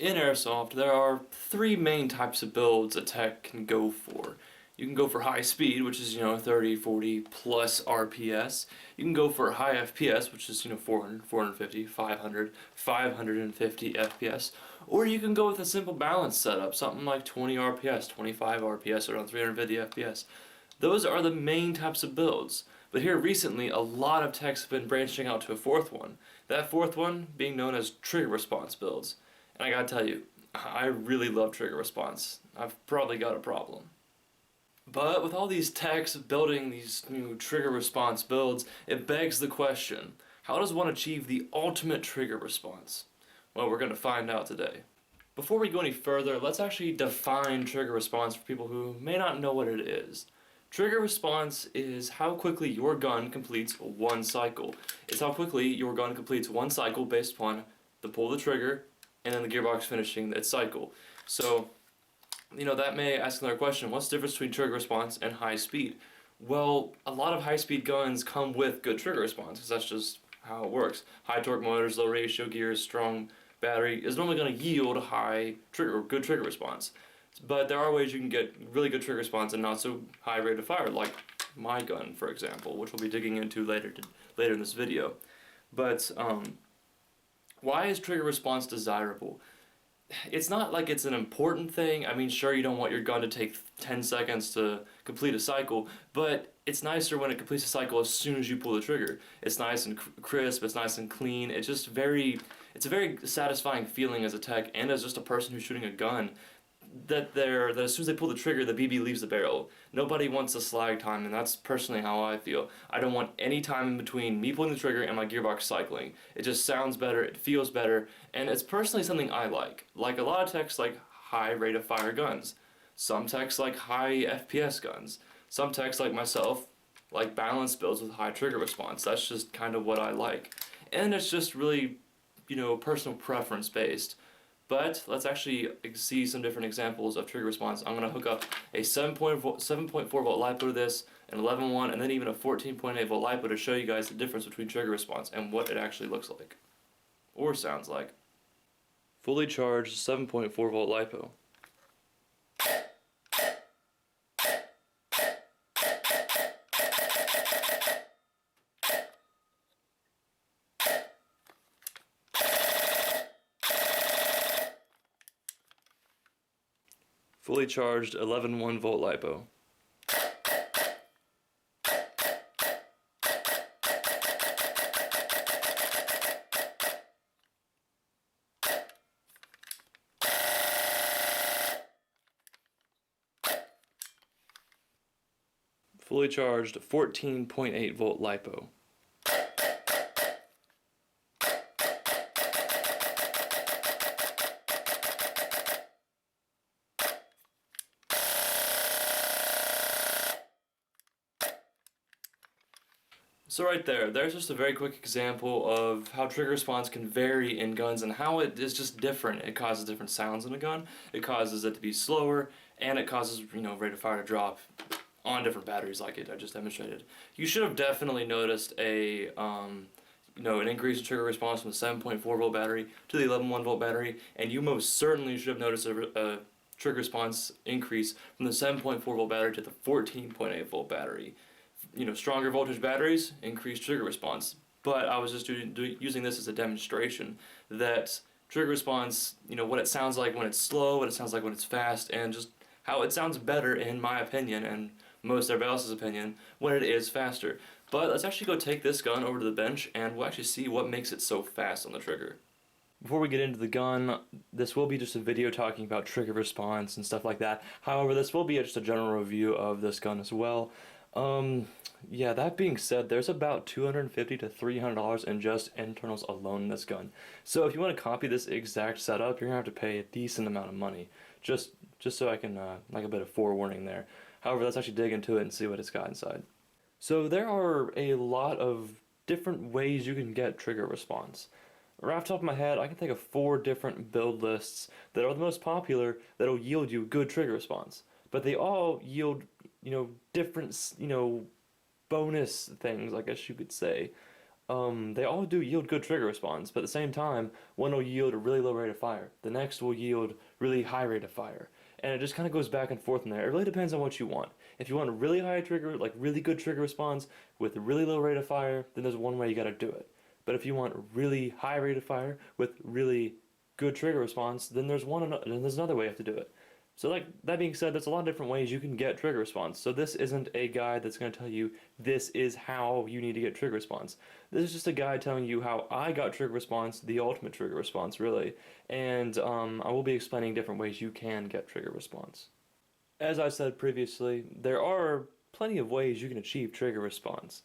In Airsoft, there are three main types of builds a tech can go for. You can go for high speed, which is, 30, 40 plus RPS. You can go for high FPS, which is, 400, 450, 500, 550 FPS. Or you can go with a simple balance setup, something like 20 RPS, 25 RPS, around 350 FPS. Those are the main types of builds. But here recently, a lot of techs have been branching out to a fourth one. That fourth one being known as trigger response builds. And I gotta tell you, I really love trigger response. I've probably got a problem. But with all these techs building these new trigger response builds, it begs the question, how does one achieve the ultimate trigger response? Well, we're gonna find out today. Before we go any further, let's actually define trigger response for people who may not know what it is. Trigger response is how quickly your gun completes one cycle. It's how quickly your gun completes one cycle based upon the pull of the trigger and then the gearbox finishing its cycle. So, that may ask another question, what's the difference between trigger response and high speed? Well, a lot of high speed guns come with good trigger response, because that's just how it works. High torque motors, low ratio gears, strong battery is normally going to yield good trigger response. But there are ways you can get really good trigger response and not so high rate of fire, like my gun, for example, which we'll be digging into later in this video. But why is trigger response desirable? It's not like it's an important thing. I mean, sure, you don't want your gun to take 10 seconds to complete a cycle, but it's nicer when it completes a cycle as soon as you pull the trigger. It's nice and crisp, it's nice and clean. It's a very satisfying feeling as a tech and as just a person who's shooting a gun that as soon as they pull the trigger, the BB leaves the barrel. Nobody wants a slag time, and that's personally how I feel. I don't want any time in between me pulling the trigger and my gearbox cycling. It just sounds better, it feels better, and it's personally something I like. Like a lot of techs like high rate of fire guns. Some techs like high FPS guns. Some techs like myself like balanced builds with high trigger response. That's just kind of what I like. And it's just really, personal preference based. But let's actually see some different examples of trigger response. I'm going to hook up a 7.4 volt LiPo to this, an 11.1, and then even a 14.8 volt LiPo to show you guys the difference between trigger response and what it actually looks like. Or sounds like. Fully charged 7.4 volt LiPo. Fully charged 11.1 volt LiPo. Fully charged 14.8 volt LiPo. So right there's just a very quick example of how trigger response can vary in guns and how it is just different. It causes different sounds in a gun, it causes it to be slower, and it causes, rate of fire to drop on different batteries like I just demonstrated. You should have definitely noticed an increase in trigger response from the 7.4 volt battery to the 11.1 volt battery, and you most certainly should have noticed a trigger response increase from the 7.4 volt battery to the 14.8 volt battery. Stronger voltage batteries increase trigger response, but I was just using this as a demonstration that trigger response, what it sounds like when it's slow, what it sounds like when it's fast, and just how it sounds better in my opinion and most everybody else's opinion when it is faster. But let's actually go take this gun over to the bench and we'll actually see what makes it so fast on the trigger. Before we get into the gun, this will be just a video talking about trigger response and stuff like that. However, this will be just a general review of this gun as well. Yeah, that being said, there's about $250 to $300 in just internals alone in this gun. So if you want to copy this exact setup, you're going to have to pay a decent amount of money. Just so I can, like a bit of forewarning there. However, let's actually dig into it and see what it's got inside. So there are a lot of different ways you can get trigger response. Right off the top of my head, I can think of 4 different build lists that are the most popular that'll yield you good trigger response. But they all yield, different, bonus things, I guess you could say. they all do yield good trigger response, but at the same time, one will yield a really low rate of fire. The next will yield really high rate of fire. And it just kind of goes back and forth in there. It really depends on what you want. If you want a really high trigger, like really good trigger response with a really low rate of fire, then there's one way you gotta do it. But if you want a really high rate of fire with really good trigger response, then there's another way you have to do it. So like that being said, there's a lot of different ways you can get trigger response. So this isn't a guide that's going to tell you this is how you need to get trigger response. This is just a guide telling you how I got trigger response, the ultimate trigger response really. And I will be explaining different ways you can get trigger response. As I said previously, there are plenty of ways you can achieve trigger response.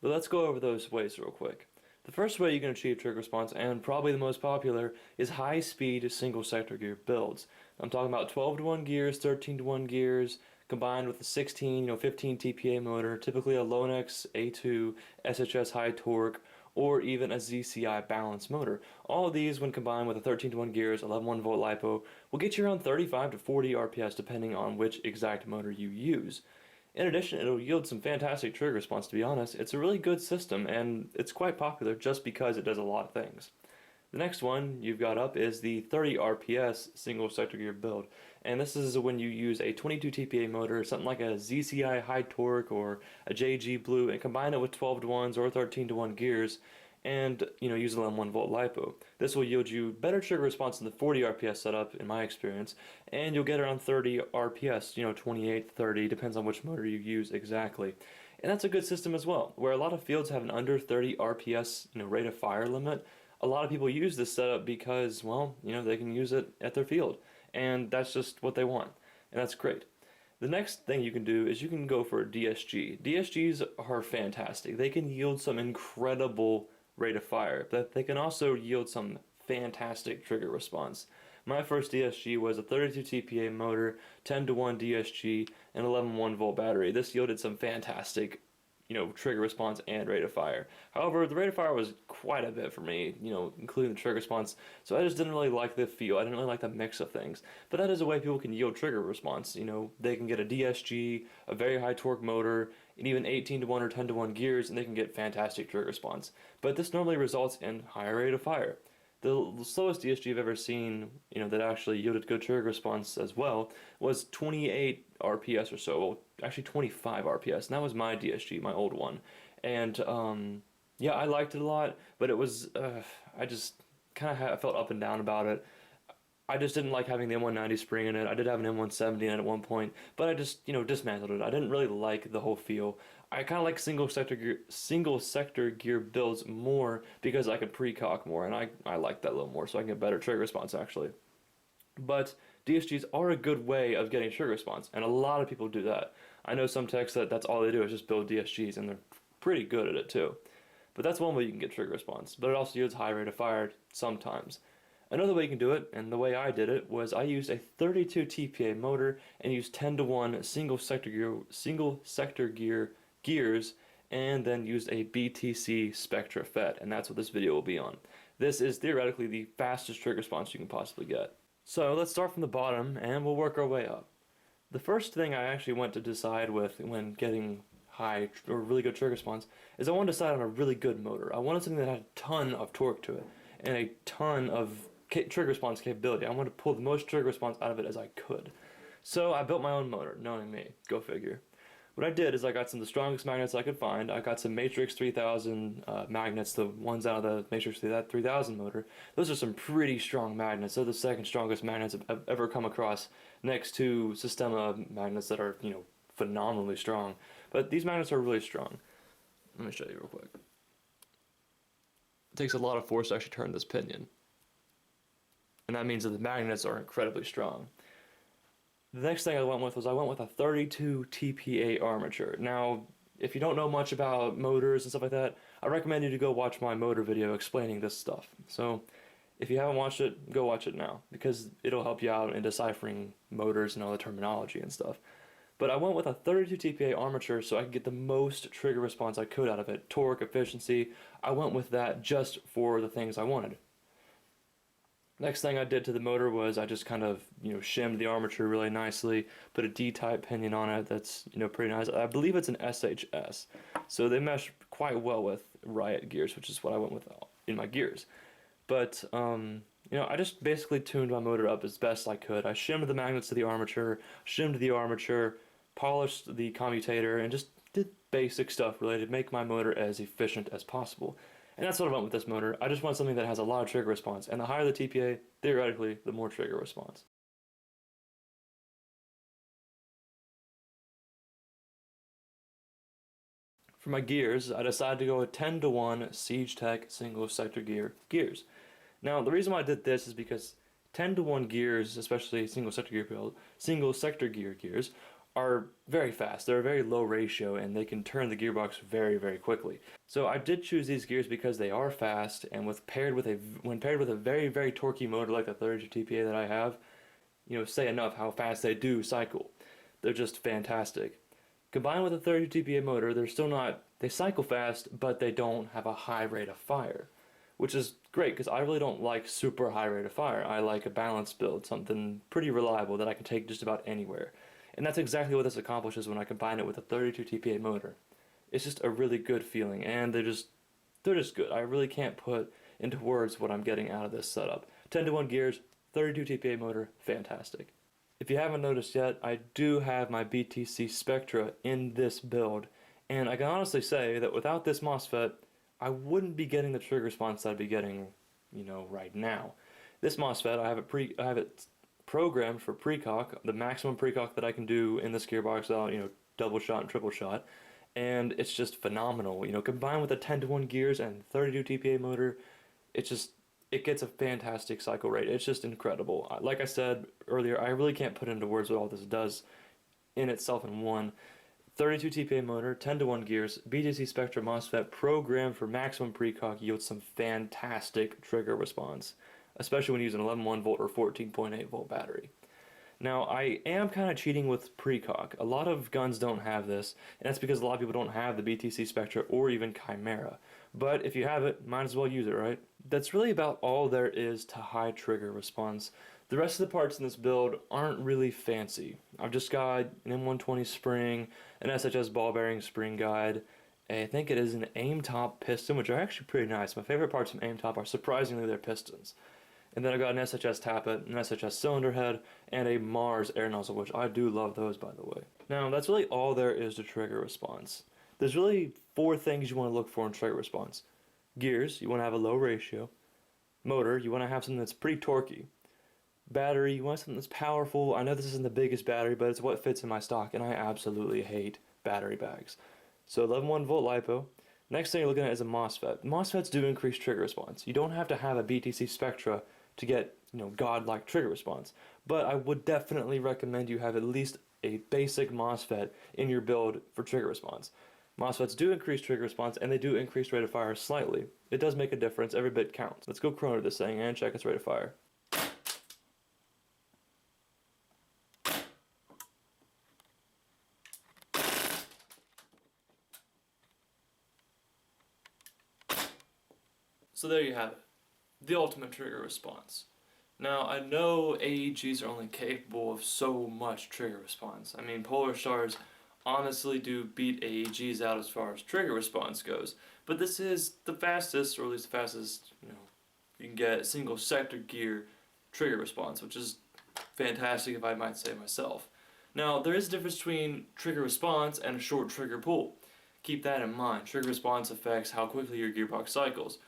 But let's go over those ways real quick. The first way you can achieve trigger response, and probably the most popular, is high-speed single-sector gear builds. I'm talking about 12 to 1 gears, 13 to 1 gears, combined with a 16, 15 TPA motor, typically a Lonex A2 SHS high torque, or even a ZCI balance motor. All of these, when combined with a 13 to 1 gears, 11 volt LiPo, will get you around 35 to 40 RPS depending on which exact motor you use. In addition, it'll yield some fantastic trigger response, to be honest. It's a really good system, and it's quite popular just because it does a lot of things. The next one you've got up is the 30 RPS single sector gear build. And this is when you use a 22 TPA motor, something like a ZCI high torque or a JG Blue, and combine it with 12 to 1s or 13 to 1 gears, and use an 1 volt LiPo. This will yield you better trigger response than the 40 RPS setup in my experience, and you'll get around 30 RPS, 28, 30, depends on which motor you use exactly. And that's a good system as well, where a lot of fields have an under 30 RPS rate of fire limit. A lot of people use this setup because, well, they can use it at their field, and that's just what they want, and that's great. The next thing you can do is you can go for a DSG. DSGs are fantastic. They can yield some incredible rate of fire, but they can also yield some fantastic trigger response. My first DSG was a 32 TPA motor, 10 to 1 DSG, and 11 1 volt battery. This yielded some fantastic trigger response and rate of fire. However, the rate of fire was quite a bit for me, including the trigger response, so I just didn't really like the feel. I didn't really like the mix of things. But that is a way people can yield trigger response. They can get a DSG, a very high torque motor, and even 18 to 1 or 10 to 1 gears, and they can get fantastic trigger response. But this normally results in higher rate of fire. The slowest DSG I've ever seen, that actually yielded good trigger response as well, was 28 RPS or so. Well, actually 25 RPS, and that was my DSG, my old one. And yeah, I liked it a lot, but it was I just kind of felt up and down about it. I just didn't like having the M190 spring in it. I did have an M170 in it at one point, but I just, dismantled it. I didn't really like the whole feel. I kind of like single sector gear builds more because I can pre-cock more, and I like that a little more, so I can get better trigger response actually. But DSGs are a good way of getting trigger response, and a lot of people do that. I know some techs that's all they do is just build DSGs, and they're pretty good at it too. But that's one way you can get trigger response, but it also yields high rate of fire sometimes. Another way you can do it, and the way I did it, was I used a 32 TPA motor and used 10 to 1 single sector gears, and then used a BTC Spectra FET, and that's what this video will be on. This is theoretically the fastest trigger response you can possibly get. So let's start from the bottom, and we'll work our way up. The first thing I actually went to decide with when getting high or really good trigger response is I wanted to decide on a really good motor. I wanted something that had a ton of torque to it and a ton of trigger response capability. I wanted to pull the most trigger response out of it as I could. So I built my own motor, knowing me, go figure. What I did is I got some of the strongest magnets I could find. I got some Matrix 3000 magnets, the ones out of the Matrix 3000 motor. Those are some pretty strong magnets. They're the second strongest magnets I've ever come across, next to Sistema magnets that are, phenomenally strong. But these magnets are really strong. Let me show you real quick. It takes a lot of force to actually turn this pinion, and that means that the magnets are incredibly strong. The next thing I went with a 32 TPA armature. Now, if you don't know much about motors and stuff like that, I recommend you to go watch my motor video explaining this stuff. So, if you haven't watched it, go watch it now, because it'll help you out in deciphering motors and all the terminology and stuff. But I went with a 32 TPA armature so I could get the most trigger response I could out of it. Torque, efficiency, I went with that just for the things I wanted. Next thing I did to the motor was I just kind of, shimmed the armature really nicely, put a D-type pinion on it that's, pretty nice. I believe it's an SHS. So they mesh quite well with Riot gears, which is what I went with in my gears. But I just basically tuned my motor up as best I could. I shimmed the magnets to the armature, polished the commutator, and just did basic stuff related to make my motor as efficient as possible. And that's what I went with this motor. I just want something that has a lot of trigger response, and the higher the TPA, theoretically, the more trigger response. For my gears, I decided to go with 10-to-1 Siege Tech single sector gears. Now, the reason why I did this is because 10-to-1 gears, especially single sector gear gears, are very fast. They're a very low ratio, and they can turn the gearbox very, very quickly. So I did choose these gears because they are fast, and when paired with a very, very torquey motor like the 32 TPA that I have, say enough how fast they do cycle. They're just fantastic. Combined with a 32 TPA motor, they cycle fast, but they don't have a high rate of fire, which is great because I really don't like super high rate of fire. I like a balanced build, something pretty reliable that I can take just about anywhere. And that's exactly what this accomplishes when I combine it with a 32 TPA motor. It's just a really good feeling, and they're just good. I really can't put into words what I'm getting out of this setup. 10-to-1 gears, 32 TPA motor, fantastic. If you haven't noticed yet, I do have my BTC Spectra in this build, and I can honestly say that without this MOSFET, I wouldn't be getting the trigger response that I'd be getting, right now. This MOSFET, I have it programmed for precock, the maximum precock that I can do in this gearbox without, double shot and triple shot, and it's just phenomenal. Combined with the 10-to-1 gears and 32 TPA motor, it gets a fantastic cycle rate. It's just incredible. Like I said earlier, I really can't put into words what all this does in itself in one. 32 TPA motor, 10-to-1 gears, BTC Spectra MOSFET programmed for maximum precock yields some fantastic trigger response, especially when using an 11.1 volt or 14.8 volt battery. Now, I am kind of cheating with precock. A lot of guns don't have this, and that's because a lot of people don't have the BTC Spectra or even Chimera. But if you have it, might as well use it, right? That's really about all there is to high trigger response. The rest of the parts in this build aren't really fancy. I've just got an M120 spring, an SHS ball bearing spring guide, I think it is an aim top piston, which are actually pretty nice. My favorite parts from aim top are surprisingly their pistons. And then I got an SHS tappet, an SHS cylinder head, and a Mars air nozzle, which I do love those, by the way. Now, that's really all there is to trigger response. There's really 4 things you want to look for in trigger response. Gears, you want to have a low ratio. Motor, you want to have something that's pretty torquey. Battery, you want something that's powerful. I know this isn't the biggest battery, but it's what fits in my stock, and I absolutely hate battery bags. So 11.1 volt LiPo. Next thing you're looking at is a MOSFET. MOSFETs do increase trigger response. You don't have to have a BTC Spectra to get, godlike trigger response. But I would definitely recommend you have at least a basic MOSFET in your build for trigger response. MOSFETs do increase trigger response, and they do increase rate of fire slightly. It does make a difference. Every bit counts. Let's go chrono this thing and check its rate of fire. So there you have it, the ultimate trigger response. Now, I know AEGs are only capable of so much trigger response. I mean, Polar Stars honestly do beat AEGs out as far as trigger response goes, but this is the fastest, or at least the fastest, you can get single sector gear trigger response, which is fantastic if I might say myself. Now, there is a difference between trigger response and a short trigger pull. Keep that in mind. Trigger response affects how quickly your gearbox cycles.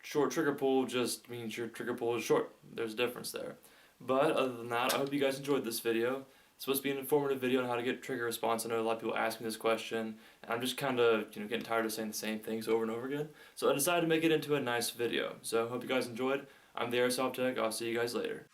Short trigger pull just means your trigger pull is short. There's a difference there. But other than that, I hope you guys enjoyed this video. It's supposed to be an informative video on how to get trigger response. I know a lot of people ask me this question, and I'm just kind of getting tired of saying the same things over and over again. So I decided to make it into a nice video. So I hope you guys enjoyed. I'm the Airsoft Tech. I'll see you guys later.